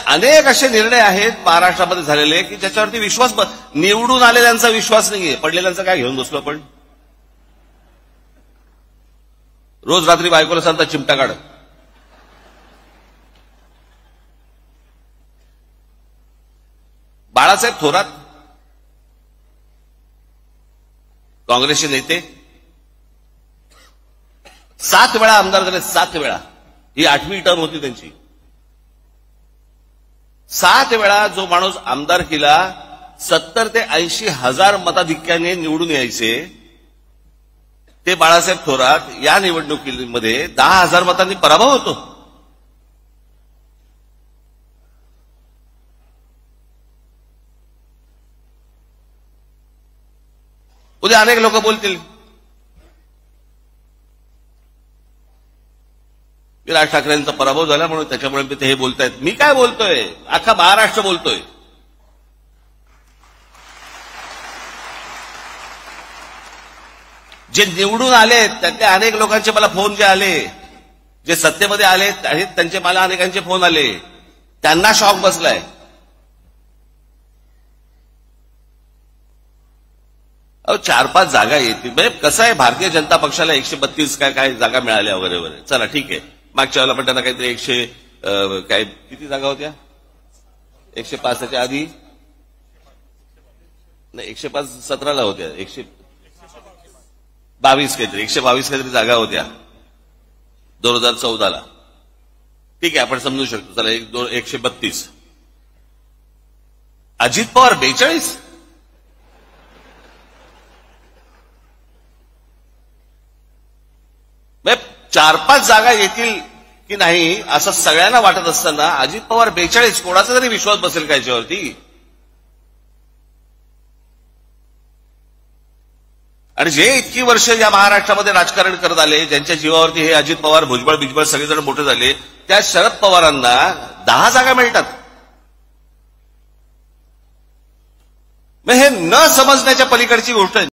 अनेक असे निर्णय आहेत महाराष्ट्रामध्ये झालेले की ज्याच्यावरती विश्वास निवडून आलेल्यांचा विश्वास नाहीये, पडलेल्यांचा काय घेऊन बसलो आपण. रोज रात्री बायकोला सांगता चिमटा काढ. बाळासाहेब थोरात काँग्रेसचे नेते 7 वेळा आमदार झाले, 7 वेळा. ही 8वी टर्म होती त्यांची. 7 वेळा जो माणूस आमदारकीला 70 ते 80 हजार मताधिक्याने निवडून यायचे ते बाळासाहेब थोरात या निवडणुकीमध्ये 10,000 मतांनी पराभव होतो. उद्या अनेक लोक बोलतील राज ठाकरेंचा पराभव झाला म्हणून त्याच्यामुळे ते हे बोलतायत. मी काय बोलतोय, अख्खा महाराष्ट्र बोलतोय. जे निवडून आले त्यातले अनेक लोकांचे मला फोन जे आले, जे सत्तेमध्ये आले आहेत त्यांचे मला अनेकांचे फोन आले, त्यांना शॉक बसलाय. अहो 4-5 जागा येतील. म्हणजे कसं आहे, भारतीय जनता पक्षाला 132 काय जागा मिळाल्या वगैरे वगैरे. चला ठीक आहे. मागच्या वेळेला पण त्यांना काहीतरी 100 काय किती जागा होत्या, 105 च्या आधी नाही 105 17ला होत्या, 122 काहीतरी 122 काहीतरी जागा होत्या 2014ला. ठीक आहे, आपण समजू शकतो. चला 132. अजित पवार 42. म्हणजे 4-5 जागा येतील की नाही असं सगळ्यांना वाटत असताना अजित पवार 42, कोणाचा तरी विश्वास बसेल का याच्यावरती. आणि जे इतकी वर्ष या महाराष्ट्रामध्ये राजकारण करत आले, ज्यांच्या जीवावरती हे अजित पवार भुजबळ बिजबळ सगळेजण मोठे झाले, त्या शरद पवारांना 10 जागा मिळतात. मग हे न समजण्याच्या पलीकडची गोष्ट आहे.